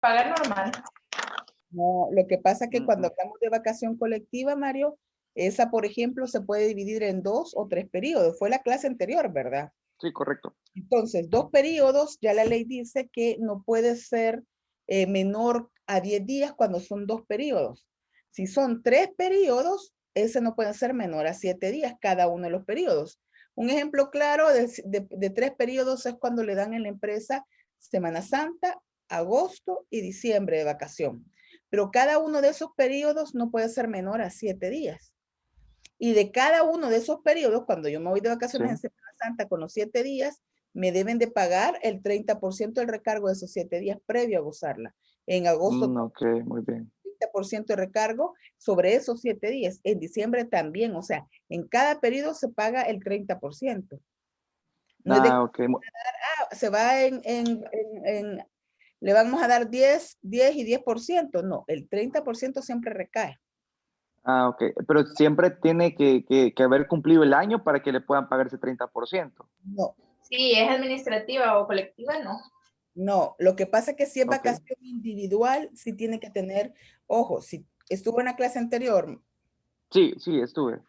Paga normal. No, lo que pasa es que cuando hablamos de vacación colectiva, Mario, esa, por ejemplo, se puede dividir en 2 o 3 periodos. Fue la clase anterior, ¿verdad? Sí, correcto. Entonces, 2 periodos, ya la ley dice que no puede ser menor a 10 días cuando son 2 periodos. Si son 3 periodos, ese no puede ser menor a 7 días cada uno de los periodos. Un ejemplo claro de 3 periodos es cuando le dan en la empresa Semana Santa, agosto y diciembre de vacación. Pero cada uno de esos periodos no puede ser menor a 7 días. Y de cada uno de esos periodos, cuando yo me voy de vacaciones en Semana Santa con los 7 días, me deben de pagar el 30% del recargo de esos 7 días previo a gozarla. En agosto, Ok, muy bien. 30% de recargo sobre esos 7 días. En diciembre también, o sea, en cada periodo se paga el 30%. No es de Ok. se va le vamos a dar 10 y 10%. No, el 30% siempre recae. Ok. Pero siempre tiene que haber cumplido el año para que le puedan pagar ese 30%. No. Si es administrativa o colectiva, no. No, lo que pasa es que si es Ok. vacación individual, sí tiene que tener, ojo, si estuvo en la clase anterior. Sí, estuve.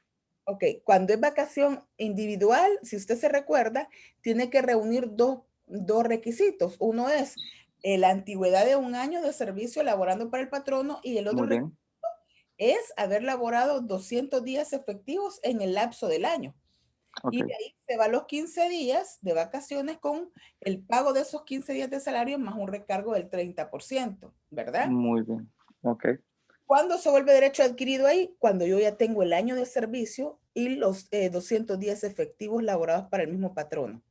Ok, cuando es vacación individual, si usted se recuerda, tiene que reunir dos requisitos. Uno es la antigüedad de 1 año de servicio laborando para el patrono y el otro Muy bien. es haber laborado 200 días efectivos en el lapso del año. Ok. Y de ahí se va los 15 días de vacaciones con el pago de esos 15 días de salario más un recargo del 30%, ¿verdad? Muy bien. Ok. ¿Cuándo se vuelve derecho adquirido ahí? Cuando yo ya tengo el año de servicio y los 200 días efectivos laborados para el mismo patrono.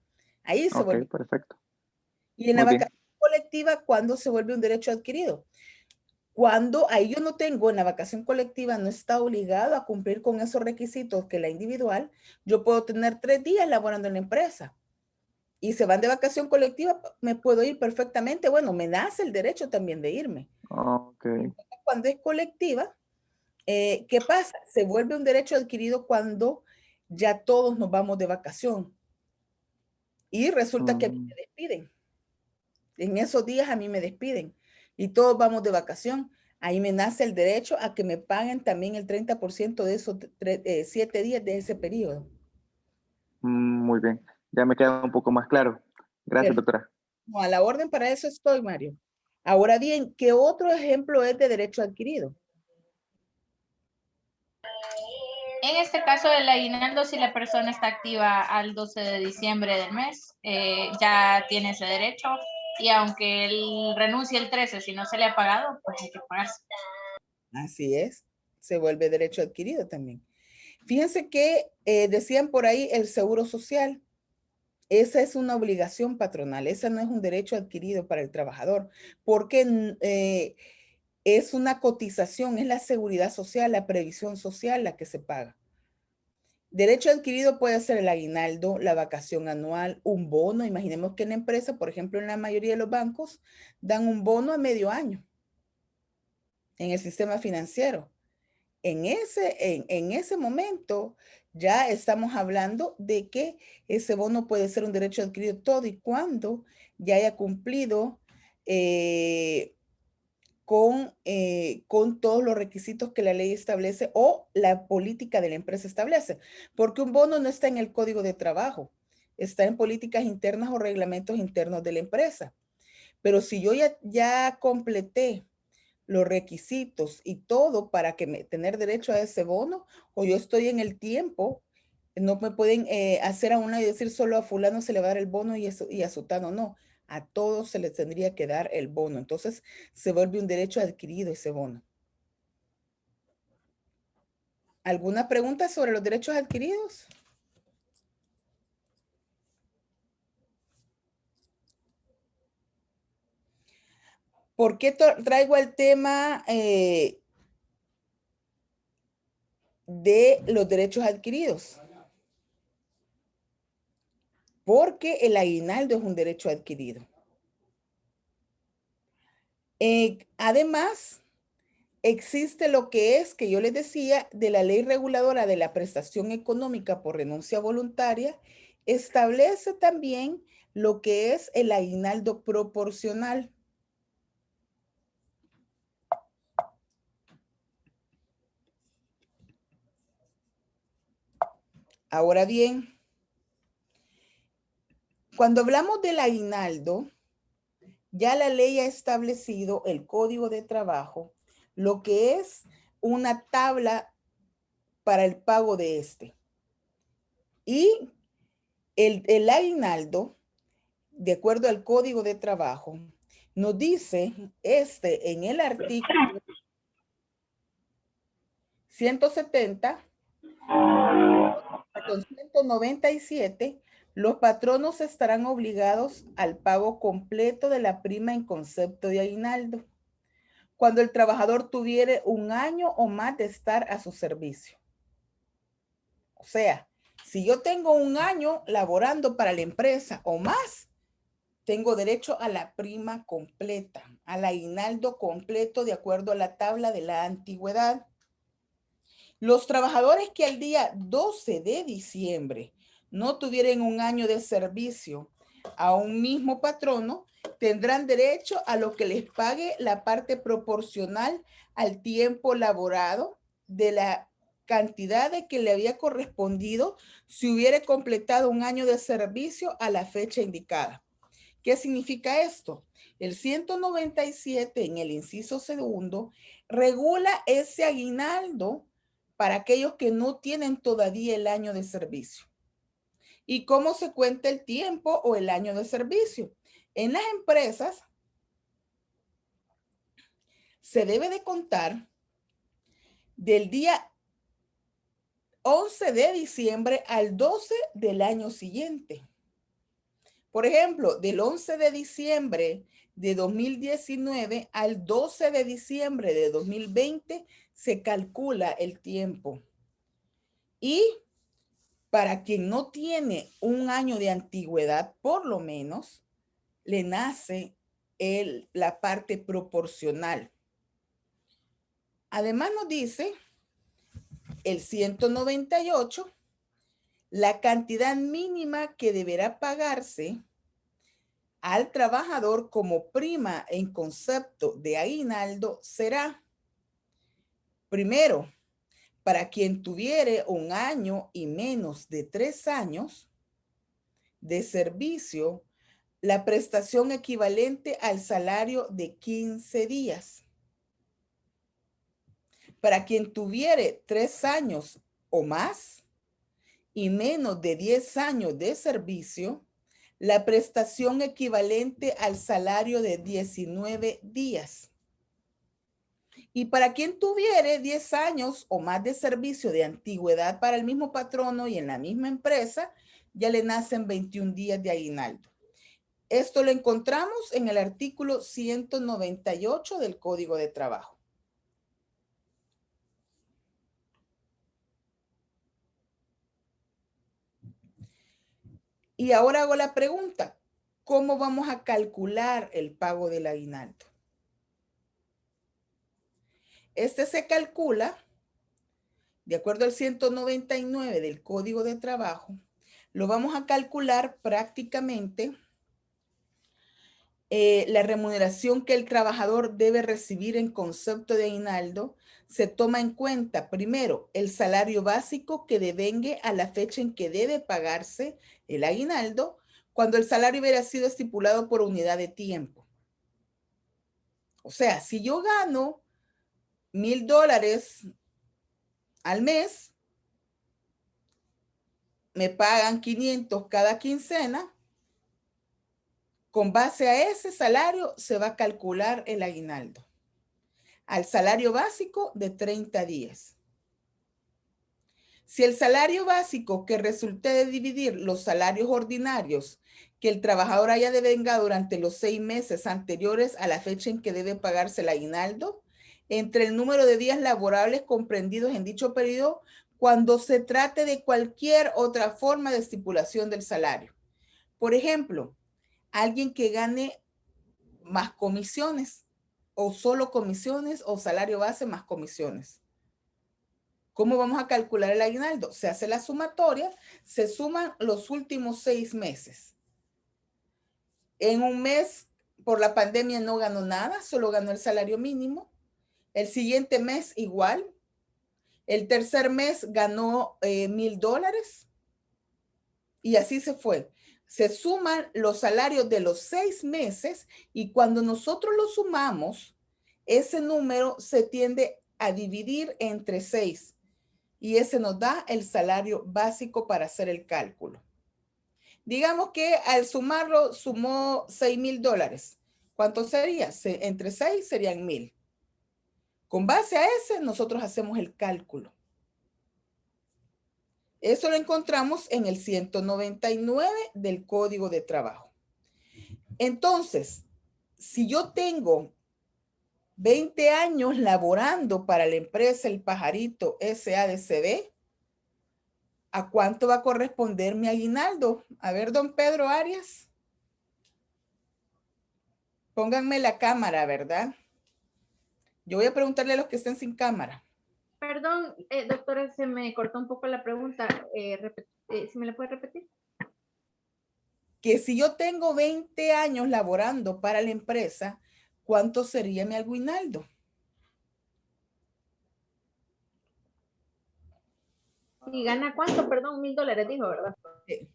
Ahí se vuelve. Perfecto. Y en la Muy bien. vacación colectiva, ¿cuándo se vuelve un derecho adquirido? Cuando ahí yo no tengo en la vacación colectiva, no está obligado a cumplir con esos requisitos que la individual, yo puedo tener 3 días laborando en la empresa y se van de vacación colectiva, me puedo ir perfectamente. Bueno, me nace el derecho también de irme. Ok. Cuando es colectiva, ¿qué pasa? Se vuelve un derecho adquirido cuando ya todos nos vamos de vacación y resulta que a mí me despiden. En esos días a mí me despiden y todos vamos de vacación. Ahí me nace el derecho a que me paguen también el 30% de esos 7 días de ese periodo. Muy bien. Ya me queda un poco más claro. Gracias, doctora. No, a la orden para eso estoy, Mario. Ahora bien, ¿qué otro ejemplo es de derecho adquirido? En este caso del aguinaldo, si la persona está activa al 12 de diciembre del mes, ya tiene ese derecho. Y aunque él renuncie el 13, si no se le ha pagado, pues hay que pagarse. Así es, se vuelve derecho adquirido también. Fíjense que decían por ahí el seguro social. Esa es una obligación patronal, esa no es un derecho adquirido para el trabajador, porque es una cotización, es la seguridad social, la previsión social la que se paga. Derecho adquirido puede ser el aguinaldo, la vacación anual, un bono. Imaginemos que en la empresa, por ejemplo, en la mayoría de los bancos, dan un bono a medio año en el sistema financiero. En ese momento ya estamos hablando de que ese bono puede ser un derecho adquirido todo y cuando ya haya cumplido con todos los requisitos que la ley establece o la política de la empresa establece. Porque un bono no está en el código de trabajo, está en políticas internas o reglamentos internos de la empresa. Pero si yo ya completé los requisitos y todo para tener derecho a ese bono, o yo estoy en el tiempo, no me pueden hacer a una y decir solo a fulano se le va a dar el bono y a sutano no. A todos se les tendría que dar el bono. Entonces se vuelve un derecho adquirido ese bono. ¿Alguna pregunta sobre los derechos adquiridos? ¿Por qué traigo el tema de los derechos adquiridos? Porque el aguinaldo es un derecho adquirido. Además, existe lo que yo les decía, de la ley reguladora de la prestación económica por renuncia voluntaria, establece también lo que es el aguinaldo proporcional. Ahora bien, cuando hablamos del aguinaldo, ya la ley ha establecido el Código de Trabajo, lo que es una tabla para el pago de este. Y el aguinaldo, de acuerdo al Código de Trabajo, nos dice en el artículo 170 con 197, los patronos estarán obligados al pago completo de la prima en concepto de aguinaldo cuando el trabajador tuviere 1 año o más de estar a su servicio. O sea, si yo tengo 1 año laborando para la empresa o más, tengo derecho a la prima completa, al aguinaldo completo de acuerdo a la tabla de la antigüedad. Los trabajadores que al día 12 de diciembre no tuvieran 1 año de servicio a un mismo patrono, tendrán derecho a lo que les pague la parte proporcional al tiempo laborado de la cantidad de que le había correspondido si hubiera completado 1 año de servicio a la fecha indicada. ¿Qué significa esto? El 197 en el inciso segundo regula ese aguinaldo para aquellos que no tienen todavía el año de servicio. ¿Y cómo se cuenta el tiempo o el año de servicio? En las empresas se debe de contar del día 11 de diciembre al 12 del año siguiente. Por ejemplo, del 11 de diciembre de 2019 al 12 de diciembre de 2020 se calcula el tiempo. Y para quien no tiene 1 año de antigüedad, por lo menos, le nace la parte proporcional. Además nos dice el 198, la cantidad mínima que deberá pagarse al trabajador como prima en concepto de aguinaldo será, primero, para quien tuviere 1 año y menos de 3 años de servicio, la prestación equivalente al salario de 15 días. Para quien tuviere 3 años o más y menos de 10 años de servicio, la prestación equivalente al salario de 19 días. Y para quien tuviere 10 años o más de servicio de antigüedad para el mismo patrono y en la misma empresa, ya le nacen 21 días de aguinaldo. Esto lo encontramos en el artículo 198 del Código de Trabajo. Y ahora hago la pregunta, ¿cómo vamos a calcular el pago del aguinaldo? Este se calcula, de acuerdo al 199 del Código de Trabajo, lo vamos a calcular prácticamente la remuneración que el trabajador debe recibir en concepto de aguinaldo. Se toma en cuenta primero el salario básico que devengue a la fecha en que debe pagarse el aguinaldo, cuando el salario hubiera sido estipulado por unidad de tiempo. O sea, si yo gano $1,000 al mes, me pagan 500 cada quincena. Con base a ese salario se va a calcular el aguinaldo al salario básico de 30 días. Si el salario básico que resulte de dividir los salarios ordinarios que el trabajador haya devengado durante los 6 meses anteriores a la fecha en que debe pagarse el aguinaldo, entre el número de días laborables comprendidos en dicho periodo, cuando se trate de cualquier otra forma de estipulación del salario. Por ejemplo, alguien que gane más comisiones o solo comisiones o salario base más comisiones. ¿Cómo vamos a calcular el aguinaldo? Se hace la sumatoria, se suman los últimos 6 meses. En un mes, por la pandemia no ganó nada, solo ganó el salario mínimo. El siguiente mes igual. El tercer mes ganó $1,000. Y así se fue. Se suman los salarios de los 6 meses y cuando nosotros lo sumamos, ese número se tiende a dividir entre 6 y ese nos da el salario básico para hacer el cálculo. Digamos que al sumarlo sumó $6,000. ¿Cuánto sería? Entre 6 serían 1,000. Con base a ese, nosotros hacemos el cálculo. Eso lo encontramos en el 199 del Código de Trabajo. Entonces, si yo tengo 20 años laborando para la empresa El Pajarito SADCB, ¿a cuánto va a corresponder mi aguinaldo? A ver, don Pedro Arias. Pónganme la cámara, ¿verdad? Yo voy a preguntarle a los que estén sin cámara. Perdón, doctora, se me cortó un poco la pregunta. ¿Si me la puede repetir? Que si yo tengo 20 años laborando para la empresa, ¿cuánto sería mi aguinaldo? ¿Y gana cuánto? Perdón, $1,000 dijo, ¿verdad? Sí.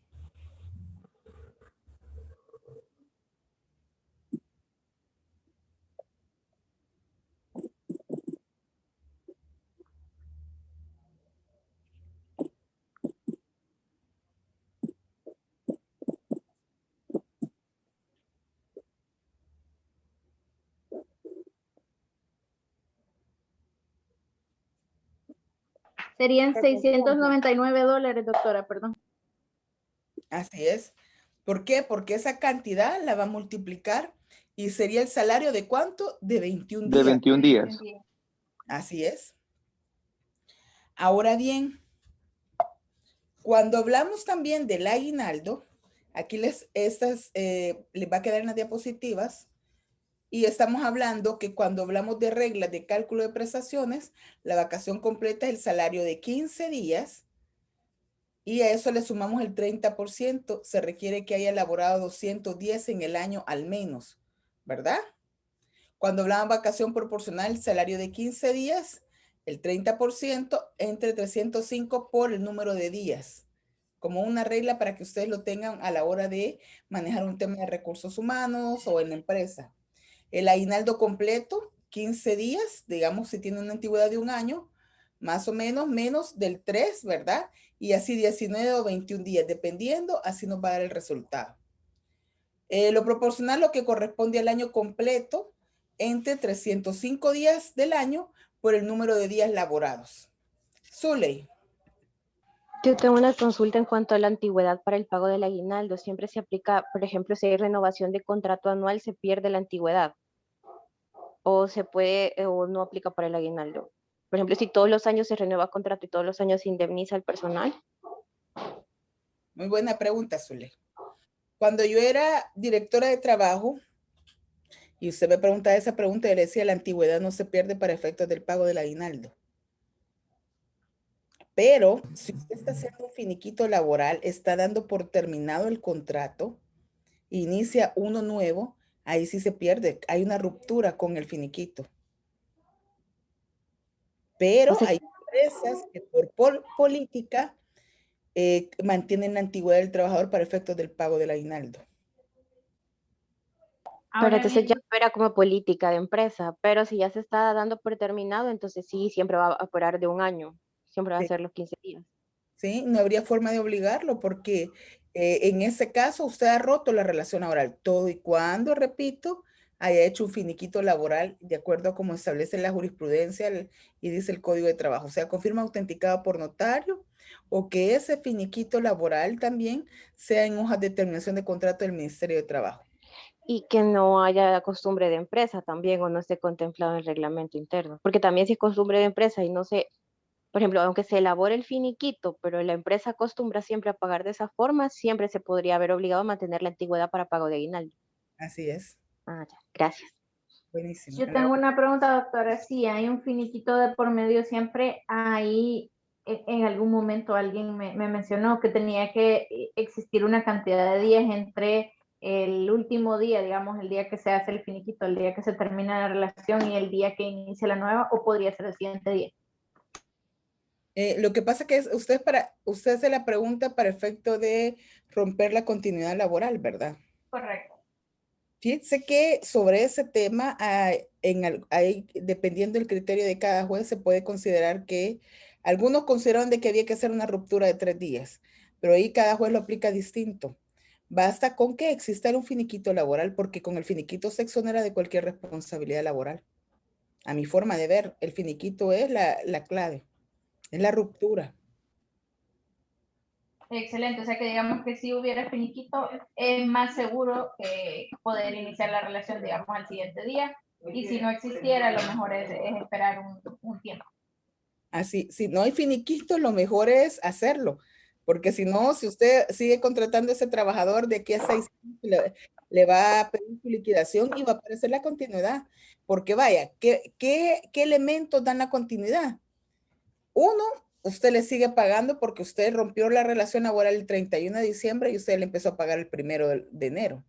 Serían $699, doctora, perdón. Así es. ¿Por qué? Porque esa cantidad la va a multiplicar y sería el salario de ¿cuánto? De 21 días. De 21 días. Así es. Ahora bien, cuando hablamos también del aguinaldo, aquí les va a quedar en las diapositivas, y estamos hablando que cuando hablamos de reglas de cálculo de prestaciones, la vacación completa es el salario de 15 días y a eso le sumamos el 30%. Se requiere que haya elaborado 210 en el año al menos, ¿verdad? Cuando hablamos de vacación proporcional, el salario de 15 días, el 30% entre 305 por el número de días, como una regla para que ustedes lo tengan a la hora de manejar un tema de recursos humanos o en la empresa. El aguinaldo completo, 15 días, digamos si tiene una antigüedad de un año, más o menos del 3, ¿verdad? Y así 19 o 21 días, dependiendo, así nos va a dar el resultado. Lo proporcional, lo que corresponde al año completo, entre 305 días del año por el número de días laborados. Zuley. Yo tengo una consulta en cuanto a la antigüedad para el pago del aguinaldo. Siempre se aplica, por ejemplo, si hay renovación de contrato anual, se pierde la antigüedad. O se puede, o no aplica para el aguinaldo. Por ejemplo, si todos los años se renueva contrato y todos los años se indemniza al personal. Muy buena pregunta, Zuley. Cuando yo era directora de trabajo, y usted me preguntaba esa pregunta, yo le decía, la antigüedad no se pierde para efectos del pago del aguinaldo. Pero si usted está haciendo un finiquito laboral, está dando por terminado el contrato, inicia uno nuevo, ahí sí se pierde. Hay una ruptura con el finiquito. Pero O sea, hay empresas que por política mantienen la antigüedad del trabajador para efectos del pago del aguinaldo. pero entonces ya no era como política de empresa, pero si ya se está dando por terminado, entonces sí, siempre va a operar de un año, siempre va a Sí, ser los 15 días. ¿sí? No habría forma de obligarlo porque en ese caso usted ha roto la relación laboral todo y cuando, repito, haya hecho un finiquito laboral de acuerdo a como establece la jurisprudencia y dice el Código de Trabajo, o sea, confirma autenticado por notario o que ese finiquito laboral también sea en hojas de terminación de contrato del Ministerio de Trabajo. Y que no haya costumbre de empresa también o no esté contemplado en el reglamento interno. Porque también si es costumbre de empresa y no se, por ejemplo, aunque se elabore el finiquito, pero la empresa acostumbra siempre a pagar de esa forma, siempre se podría haber obligado a mantener la antigüedad para pago de aguinaldo. Así es. Ah, ya, gracias. Buenísimo. Yo tengo una pregunta, doctora. Si hay un finiquito de por medio, siempre hay, en algún momento alguien me mencionó que tenía que existir una cantidad de días entre el último día, digamos, el día que se hace el finiquito, el día que se termina la relación y el día que inicia la nueva, o podría ser el siguiente día. Lo que pasa que es, usted hace la pregunta para efecto de romper la continuidad laboral, ¿verdad? Correcto. Fíjense que sobre ese tema, dependiendo del criterio de cada juez, se puede considerar que algunos consideran de que había que hacer una ruptura de 3 días, pero ahí cada juez lo aplica distinto. Basta con que exista un finiquito laboral, porque con el finiquito se exonera de cualquier responsabilidad laboral. A mi forma de ver, el finiquito es la clave, es la ruptura. Excelente, o sea que digamos que si hubiera finiquito, es más seguro poder iniciar la relación, digamos, al siguiente día. Y si no existiera, lo mejor es esperar un tiempo. Así, si no hay finiquito, lo mejor es hacerlo. Porque si no, si usted sigue contratando a ese trabajador de aquí a 6 años, le va a pedir su liquidación y va a aparecer la continuidad. Porque vaya, ¿qué elementos dan la continuidad? Uno, usted le sigue pagando porque usted rompió la relación laboral el 31 de diciembre y usted le empezó a pagar el 1 de enero.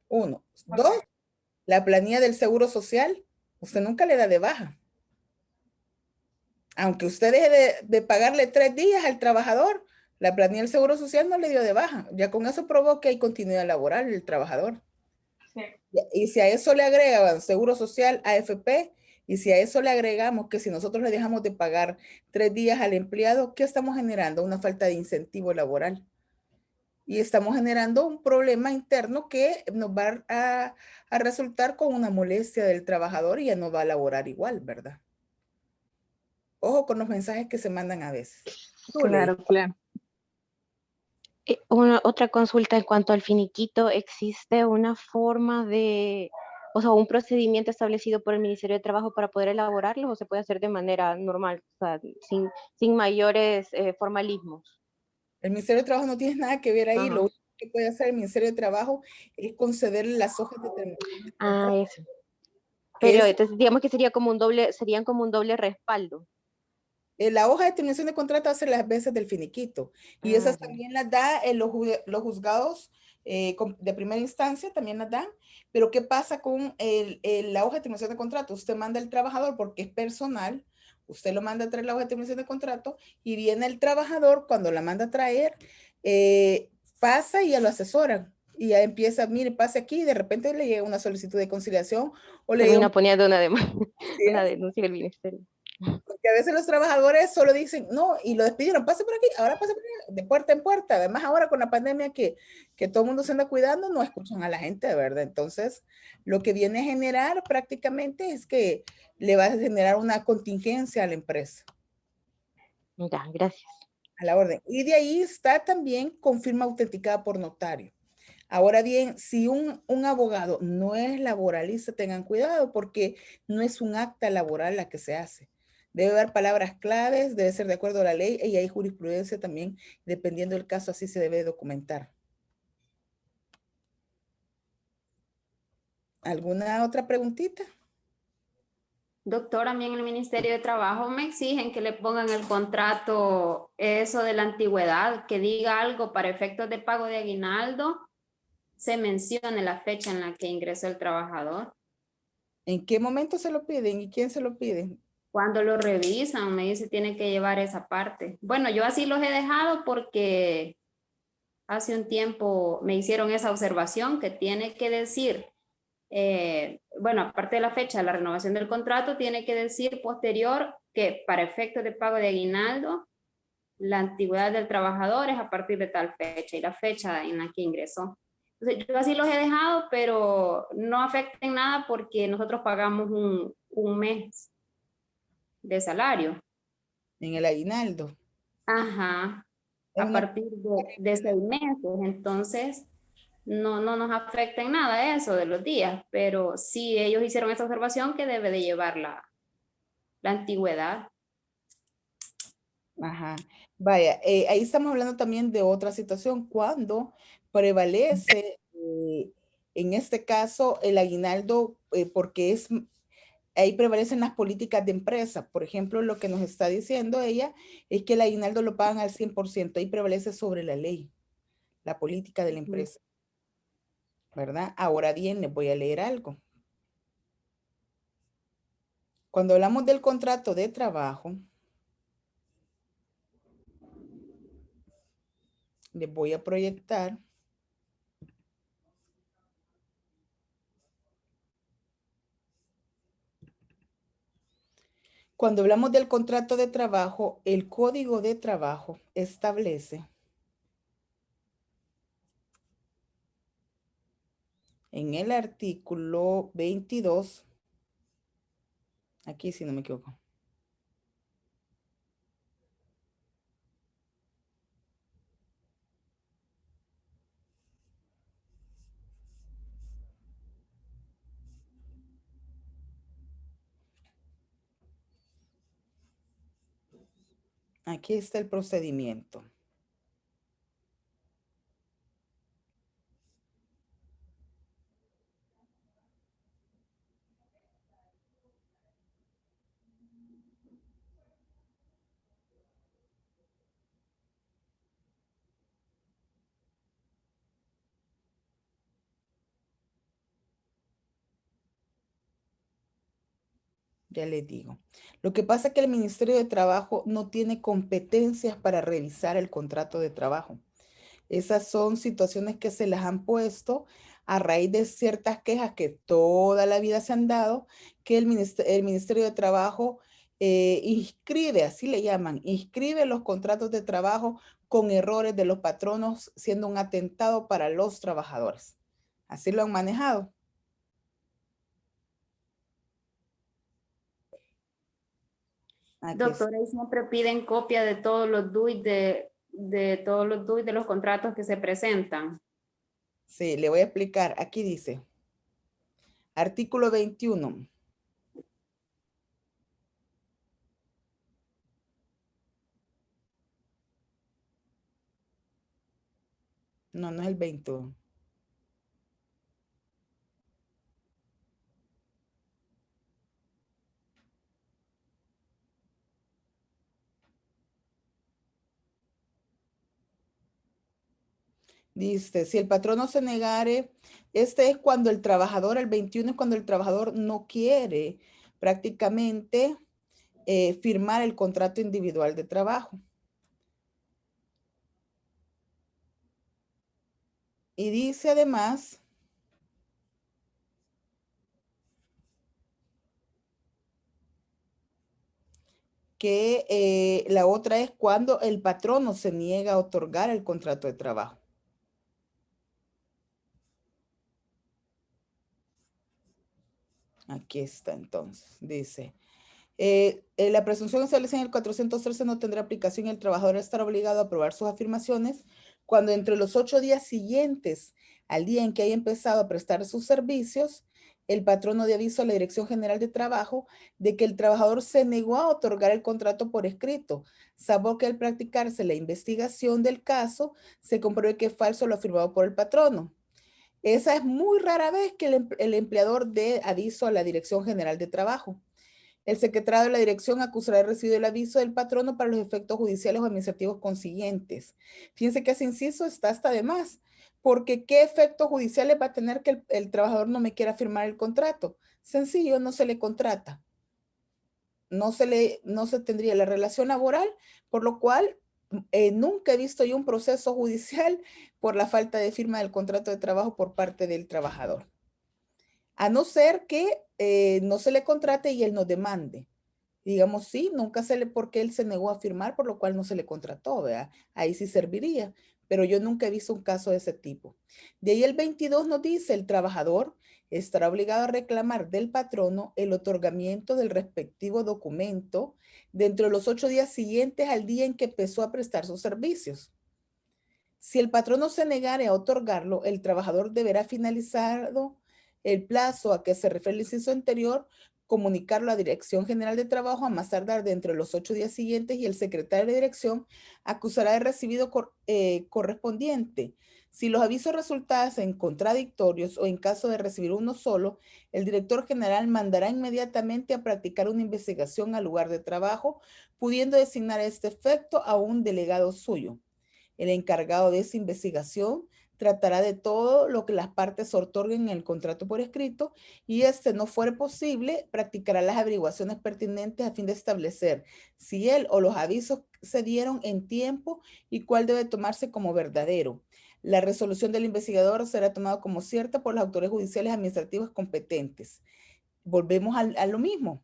Uno. Dos, la planilla del Seguro Social, usted nunca le da de baja. Aunque usted deje de pagarle 3 días al trabajador, la planilla del Seguro Social no le dio de baja. Ya con eso probó que hay continuidad laboral del trabajador. Sí. Y si a eso le agregan Seguro Social, AFP, y si a eso le agregamos que si nosotros le dejamos de pagar 3 días al empleado, ¿qué estamos generando? Una falta de incentivo laboral. Y estamos generando un problema interno que nos va a resultar con una molestia del trabajador y ya no va a laborar igual, ¿verdad? Ojo con los mensajes que se mandan a veces. Claro, claro. Otra consulta en cuanto al finiquito, ¿existe una forma de, o sea, un procedimiento establecido por el Ministerio de Trabajo para poder elaborarlo o se puede hacer de manera normal, o sea, sin mayores formalismos? El Ministerio de Trabajo no tiene nada que ver ahí. Ajá. Lo único que puede hacer el Ministerio de Trabajo es concederle las hojas de terminación de Ah, contrato, eso. que Pero es entonces digamos que serían como un doble respaldo. la hoja de terminación de contrato hace las veces del finiquito. Y Ah, esas ya. también las da en los juzgados de primera instancia, también las dan. Pero ¿qué pasa con la hoja de terminación de contrato? Usted manda al trabajador porque es personal. Usted lo manda a traer la hoja de terminación de contrato y viene el trabajador cuando la manda a traer, pasa y ya lo asesoran. Y ya empieza, mire, pase aquí y de repente le llega una solicitud de conciliación o le llega Termina poniendo una, sí, una denuncia del ministerio. porque a veces los trabajadores solo dicen, no, y lo despidieron, pase por aquí, ahora pase por aquí, de puerta en puerta. Además, ahora con la pandemia que todo el mundo se anda cuidando, no escuchan a la gente, de verdad. Entonces, lo que viene a generar prácticamente es que le va a generar una contingencia a la empresa, Ya, gracias. a la orden. Y de ahí está también con firma autenticada por notario. Ahora bien, si un abogado no es laboralista, tengan cuidado porque no es un acta laboral la que se hace. Debe haber palabras claves, debe ser de acuerdo a la ley y hay jurisprudencia también, dependiendo del caso, así se debe documentar. ¿Alguna otra preguntita? Doctor, a mí en el Ministerio de Trabajo me exigen que le pongan el contrato eso de la antigüedad, que diga algo para efectos de pago de aguinaldo, se mencione la fecha en la que ingresó el trabajador. ¿En qué momento se lo piden y quién se lo pide? Cuando lo revisan, me dice tiene que llevar esa parte. Bueno, yo así los he dejado porque hace un tiempo me hicieron esa observación que tiene que decir, bueno, aparte de la fecha de la renovación del contrato, tiene que decir posterior que para efectos de pago de aguinaldo, la antigüedad del trabajador es a partir de tal fecha y la fecha en la que ingresó. Entonces, yo así los he dejado, pero no afecta en nada porque nosotros pagamos un mes de salario. En el aguinaldo. Ajá, Es a una, partir de 6 meses, entonces no nos afecta en nada eso de los días, pero sí ellos hicieron esa observación que debe de llevar la antigüedad. ajá. Vaya, ahí estamos hablando también de otra situación, cuando prevalece, en este caso, el aguinaldo, porque ahí prevalecen las políticas de empresa. Por ejemplo, lo que nos está diciendo ella es que el aguinaldo lo pagan al 100%, ahí prevalece sobre la ley, la política de la empresa, ¿verdad? Ahora bien, les voy a leer algo. Cuando hablamos del contrato de trabajo, Les voy a proyectar. Cuando hablamos del contrato de trabajo, el Código de Trabajo establece en el artículo 22, aquí si no me equivoco. Aquí está el procedimiento. Ya les digo. Lo que pasa es que el Ministerio de Trabajo no tiene competencias para revisar el contrato de trabajo. Esas son situaciones que se las han puesto a raíz de ciertas quejas que toda la vida se han dado, que el Ministerio de Trabajo inscribe, así le llaman, inscribe los contratos de trabajo con errores de los patronos, siendo un atentado para los trabajadores. Así lo han manejado. Aquí Doctora, y siempre piden copia de todos los DUI de todos los DUI de los contratos que se presentan. sí, le voy a explicar. Aquí dice, artículo 21. No, no es el 21. Dice, si el patrono se negare, este es cuando el trabajador, el 21 es cuando el trabajador no quiere prácticamente firmar el contrato individual de trabajo. Y dice además que la otra es cuando el patrono se niega a otorgar el contrato de trabajo. Aquí está entonces, dice, la presunción establecida en el 413 no tendrá aplicación y el trabajador estará obligado a aprobar sus afirmaciones cuando entre los 8 días siguientes al día en que haya empezado a prestar sus servicios, el patrono de aviso a la Dirección General de Trabajo de que el trabajador se negó a otorgar el contrato por escrito, salvo que al practicarse la investigación del caso se compruebe que es falso lo afirmado por el patrono. Esa es muy rara vez que el empleador dé aviso a la Dirección General de Trabajo. El secretario de la dirección acusará de recibido el aviso del patrono para los efectos judiciales o administrativos consiguientes. Fíjense que ese inciso está hasta de más, porque ¿qué efectos judiciales va a tener que el trabajador no me quiera firmar el contrato? Sencillo, no se le contrata. No se tendría la relación laboral, por lo cual nunca he visto yo un proceso judicial por la falta de firma del contrato de trabajo por parte del trabajador. A no ser que no se le contrate y él nos demande. Digamos, sí, nunca se le, porque él se negó a firmar, por lo cual no se le contrató, ¿verdad? Ahí sí serviría, pero yo nunca he visto un caso de ese tipo. De ahí el 22 nos dice, el trabajador estará obligado a reclamar del patrono el otorgamiento del respectivo documento dentro de los 8 días siguientes al día en que empezó a prestar sus servicios. Si el patrono se negare a otorgarlo, el trabajador deberá finalizado el plazo a que se refiere el inciso anterior, comunicarlo a Dirección General de Trabajo a más tardar dentro de los 8 días siguientes y el secretario de dirección acusará de recibido correspondiente. Si los avisos resultasen contradictorios o en caso de recibir uno solo, el director general mandará inmediatamente a practicar una investigación al lugar de trabajo, pudiendo designar a este efecto a un delegado suyo. El encargado de esa investigación tratará de todo lo que las partes otorguen en el contrato por escrito y no fuere posible, practicará las averiguaciones pertinentes a fin de establecer si él o los avisos se dieron en tiempo y cuál debe tomarse como verdadero. La resolución del investigador será tomada como cierta por las autoridades judiciales administrativas competentes. Volvemos a lo mismo.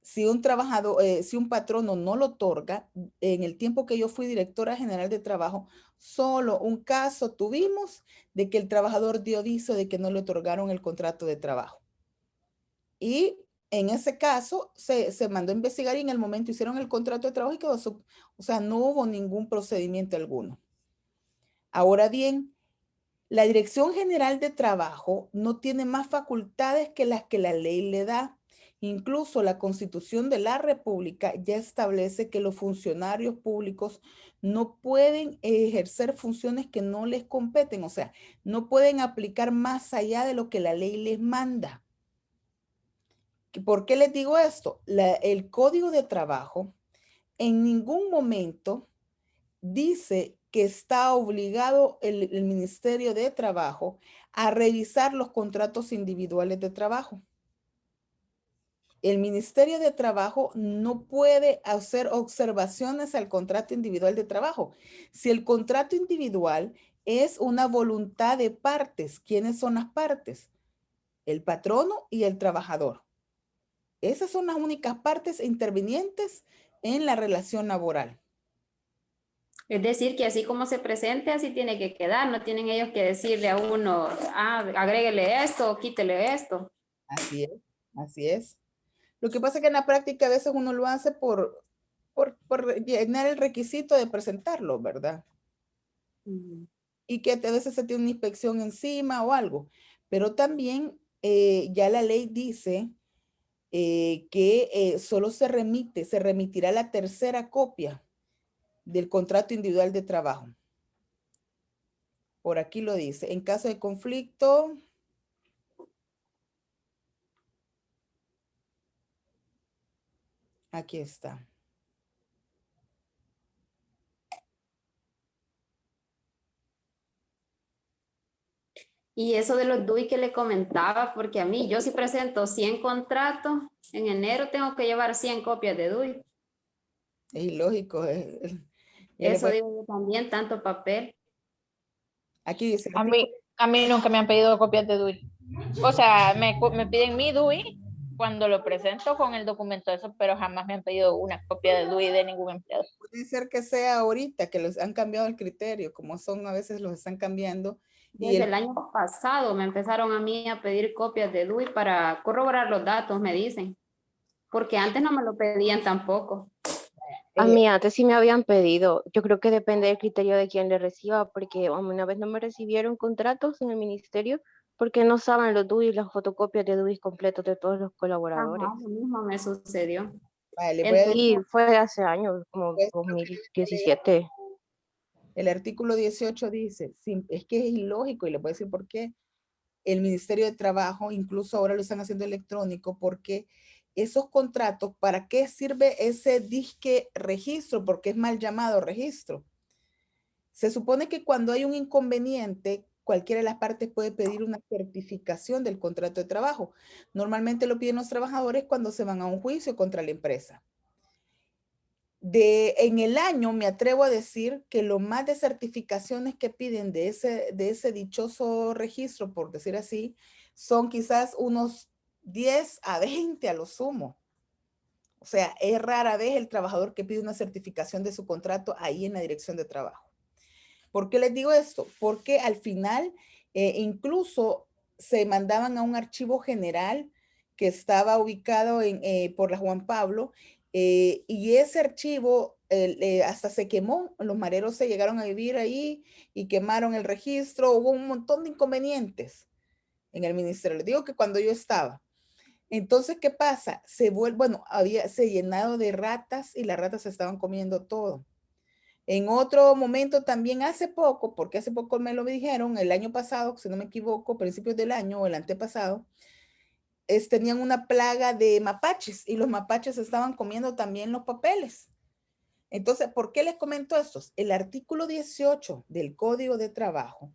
Si un trabajador, si un patrono no lo otorga, en el tiempo que yo fui directora general de trabajo, solo un caso tuvimos de que el trabajador dio aviso de que no le otorgaron el contrato de trabajo. Y en ese caso se mandó a investigar y en el momento hicieron el contrato de trabajo y quedó, o sea, no hubo ningún procedimiento alguno. Ahora bien, la Dirección General de Trabajo no tiene más facultades que las que la ley le da. Incluso la Constitución de la República ya establece que los funcionarios públicos no pueden ejercer funciones que no les competen, o sea, no pueden aplicar más allá de lo que la ley les manda. ¿Por qué les digo esto? El Código de Trabajo en ningún momento dice que está obligado el Ministerio de Trabajo a revisar los contratos individuales de trabajo. El Ministerio de Trabajo no puede hacer observaciones al contrato individual de trabajo. Si el contrato individual es una voluntad de partes, ¿quiénes son las partes? El patrono y el trabajador. Esas son las únicas partes intervinientes en la relación laboral. Es decir, que así como se presente, así tiene que quedar. No tienen ellos que decirle a uno, agréguele esto, quítele esto. Así es, así es. Lo que pasa es que en la práctica a veces uno lo hace por llenar el requisito de presentarlo, ¿verdad? Y que a veces se tiene una inspección encima o algo. Pero también ya la ley dice que solo se remitirá la tercera copia del contrato individual de trabajo. Por aquí lo dice. En caso de conflicto, aquí está. Y eso de los DUI que le comentaba, porque a mí, yo si presento 100 contratos, en enero tengo que llevar 100 copias de DUI. Es ilógico. Eso digo yo también, tanto papel. Aquí dice. A mí nunca me han pedido copias de DUI. O sea, me piden mi DUI cuando lo presento con el documento de eso, pero jamás me han pedido una copia de DUI de ningún empleado. Puede ser que sea ahorita que les han cambiado el criterio, como son a veces los están cambiando. Desde el año pasado me empezaron a mí a pedir copias de DUI para corroborar los datos, me dicen. Porque antes no me lo pedían tampoco. A mí antes sí me habían pedido. Yo creo que depende del criterio de quien le reciba, porque a mí una vez no me recibieron contratos en el ministerio porque no usaban los DUI, las fotocopias de DUI completos de todos los colaboradores. Ajá, lo mismo me sucedió. Vale, voy a decir, Y fue hace años, como 2017. el artículo 18 dice, es que es ilógico y le voy a decir por qué. El Ministerio de Trabajo, incluso ahora lo están haciendo electrónico, porque esos contratos, ¿para qué sirve ese disque registro? Porque es mal llamado registro. Se supone que cuando hay un inconveniente, cualquiera de las partes puede pedir una certificación del contrato de trabajo. Normalmente lo piden los trabajadores cuando se van a un juicio contra la empresa. En el año me atrevo a decir que lo más de certificaciones que piden de ese dichoso registro, por decir así, son quizás unos 10 a 20 a lo sumo. O sea, es rara vez el trabajador que pide una certificación de su contrato ahí en la dirección de trabajo. ¿Por qué les digo esto? Porque al final incluso se mandaban a un archivo general que estaba ubicado por la Juan Pablo y ese archivo hasta se quemó. Los mareros se llegaron a vivir ahí y quemaron el registro. Hubo un montón de inconvenientes en el ministerio. Les digo que cuando yo estaba. Entonces, ¿qué pasa? Se llenado de ratas y las ratas se estaban comiendo todo. En otro momento también hace poco, porque hace poco me lo dijeron, el año pasado, si no me equivoco, principios del año o el antepasado, tenían una plaga de mapaches y los mapaches estaban comiendo también los papeles. Entonces, ¿por qué les comento esto? El artículo 18 del Código de Trabajo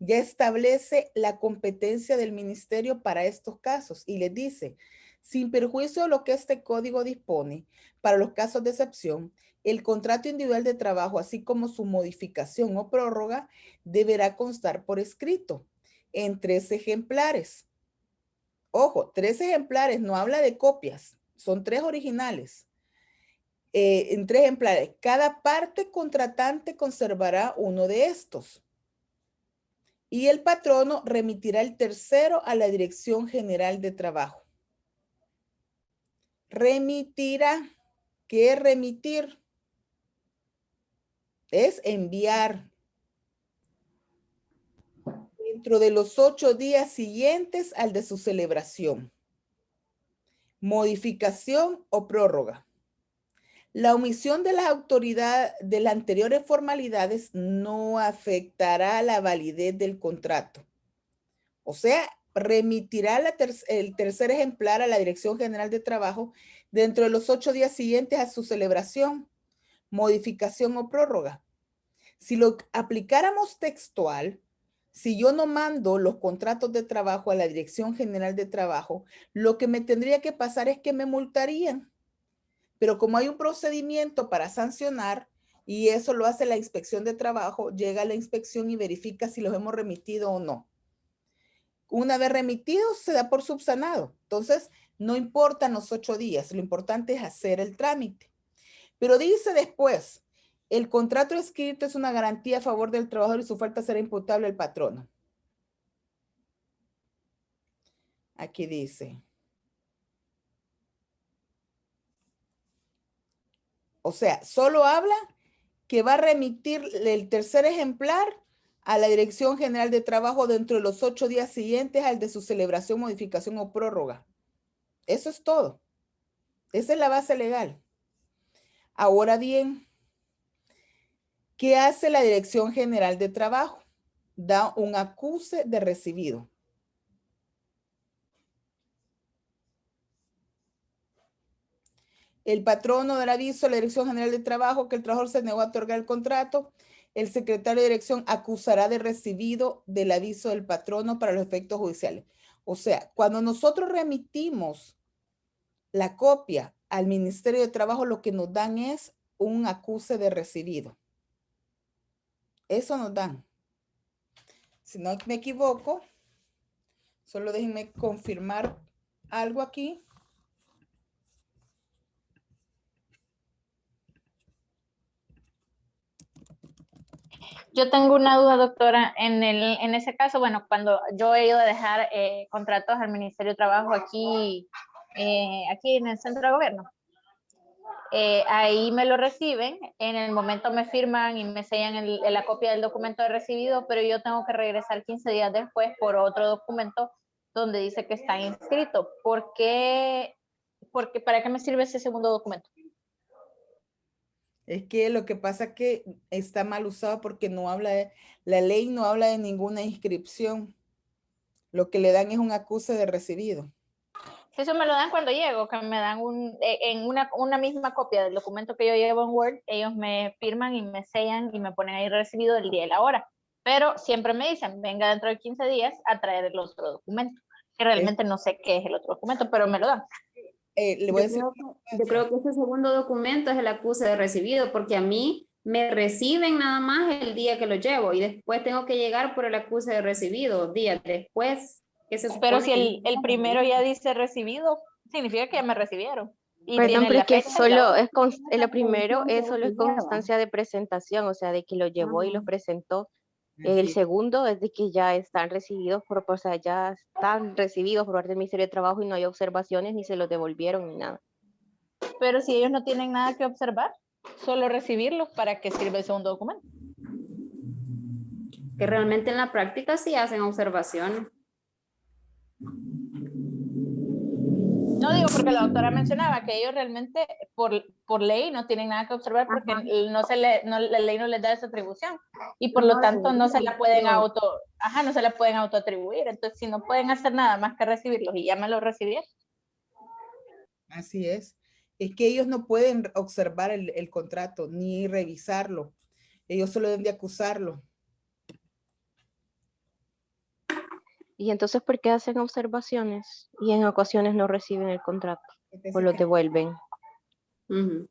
ya establece la competencia del ministerio para estos casos y les dice, sin perjuicio de lo que este código dispone, para los casos de excepción, el contrato individual de trabajo, así como su modificación o prórroga, deberá constar por escrito en 3 ejemplares. Ojo, 3 ejemplares, no habla de copias, son 3 originales. En 3 ejemplares. Cada parte contratante conservará uno de estos. Y el patrono remitirá el tercero a la Dirección General de Trabajo. Remitirá. ¿Qué es remitir? Es enviar. Dentro de los 8 días siguientes al de su celebración. Modificación o prórroga. La omisión de las autoridades de las anteriores formalidades no afectará la validez del contrato. O sea, remitirá el tercer ejemplar a la Dirección General de Trabajo dentro de los 8 días siguientes a su celebración, modificación o prórroga. Si lo aplicáramos textual, si yo no mando los contratos de trabajo a la Dirección General de Trabajo, lo que me tendría que pasar es que me multarían. Pero como hay un procedimiento para sancionar y eso lo hace la inspección de trabajo, llega la inspección y verifica si los hemos remitido o no. Una vez remitidos, se da por subsanado. Entonces, no importan los 8 días, lo importante es hacer el trámite. Pero dice después, el contrato escrito es una garantía a favor del trabajador y su falta será imputable al patrono. Aquí dice. O sea, solo habla que va a remitir el tercer ejemplar a la Dirección General de Trabajo dentro de los 8 días siguientes al de su celebración, modificación o prórroga. Eso es todo. Esa es la base legal. Ahora bien, ¿qué hace la Dirección General de Trabajo? Da un acuse de recibido. El patrono dará aviso a la Dirección General de Trabajo que el trabajador se negó a otorgar el contrato. El secretario de dirección acusará de recibido del aviso del patrono para los efectos judiciales. O sea, cuando nosotros remitimos la copia al Ministerio de Trabajo, lo que nos dan es un acuse de recibido. Eso nos dan. Si no me equivoco, solo déjenme confirmar algo aquí. Yo tengo una duda, doctora. En ese caso, bueno, cuando yo he ido a dejar contratos al Ministerio de Trabajo aquí en el centro de gobierno, ahí me lo reciben, en el momento me firman y me sellan la copia del documento de recibido, pero yo tengo que regresar 15 días después por otro documento donde dice que está inscrito. ¿Por qué? Porque, ¿para qué me sirve ese segundo documento? Es que lo que pasa es que está mal usado porque no habla de, la ley no habla de ninguna inscripción. Lo que le dan es un acuse de recibido. Eso me lo dan cuando llego, que me dan en una misma copia del documento que yo llevo en Word, ellos me firman y me sellan y me ponen ahí recibido el día y la hora. Pero siempre me dicen, venga dentro de 15 días a traer el otro documento, que realmente no sé qué es el otro documento, pero me lo dan. Le voy a decir, Yo creo que este segundo documento es el acuse de recibido, porque a mí me reciben nada más el día que lo llevo y después tengo que llegar por el acuse de recibido días después. Pero si el primero ya dice recibido, significa que ya me recibieron. Y Perdón, pero es que fecha solo es lo primero es solo es constancia de presentación, o sea, de que lo llevó y lo presentó. El segundo es de que ya están recibidos o sea, ya están recibidos por parte del Ministerio de Trabajo y no hay observaciones ni se los devolvieron ni nada. Pero si ellos no tienen nada que observar, solo recibirlos, ¿para qué sirve el segundo documento? Que realmente en la práctica sí hacen observaciones. No digo porque la doctora mencionaba que ellos realmente por ley no tienen nada que observar porque la ley no les da esa atribución y por lo tanto no se la pueden autoatribuir. Entonces, si no pueden hacer nada más que recibirlos y ya me los recibieron. así es. Es que ellos no pueden observar el contrato ni revisarlo. Ellos solo deben de acusarlo. Y entonces, ¿por qué hacen observaciones y en ocasiones no reciben el contrato o lo devuelven? Ujú.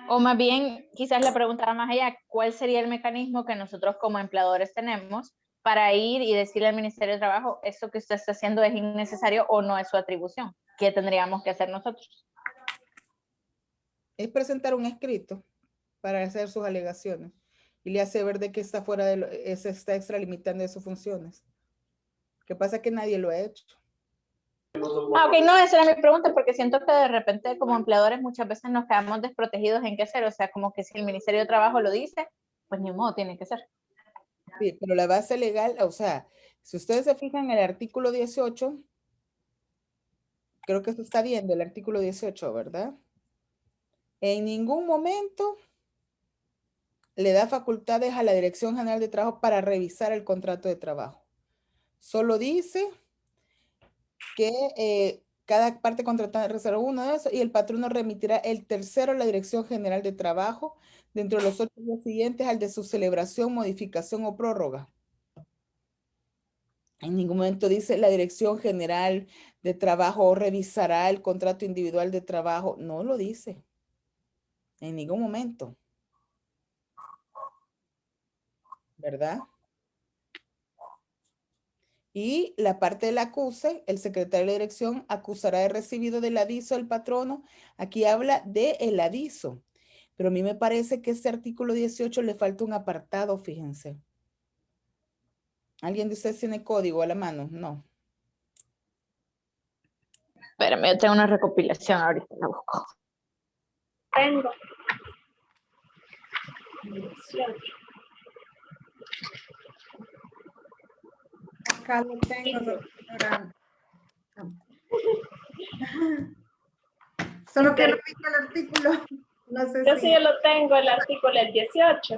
O más bien, quizás la pregunta va más allá, ¿cuál sería el mecanismo que nosotros como empleadores tenemos para ir y decirle al Ministerio de Trabajo, esto que usted está haciendo es innecesario o no es su atribución? ¿Qué tendríamos que hacer nosotros? Es presentar un escrito para hacer sus alegaciones y le hace ver de que está fuera de se está extralimitando de sus funciones. ¿Qué pasa? Que nadie lo ha hecho. Ok, no, esa era mi pregunta, porque siento que de repente como empleadores muchas veces nos quedamos desprotegidos en qué hacer, o sea, como que si el Ministerio de Trabajo lo dice, pues ni modo, tiene que ser. Sí, pero la base legal, o sea, si ustedes se fijan en el artículo 18, creo que eso está viendo el artículo 18, ¿verdad? En ningún momento le da facultades a la Dirección General de Trabajo para revisar el contrato de trabajo. Solo dice que cada parte contratada reserva uno de esos y el patrono remitirá el tercero a la Dirección General de Trabajo dentro de los 8 días siguientes al de su celebración, modificación o prórroga. En ningún momento dice la Dirección General de Trabajo revisará el contrato individual de trabajo. No lo dice. En ningún momento. ¿Verdad? Y la parte del acuse, el secretario de dirección acusará de recibido del aviso del patrono. Aquí habla de el aviso. Pero a mí me parece que este artículo 18 le falta un apartado, fíjense. ¿Alguien de ustedes tiene código a la mano? No. Espérame, yo tengo una recopilación, ahorita la busco. Tengo. Acá lo tengo, doctora. Solo que no pico el artículo. No sé Yo si... sí lo tengo, el artículo 18.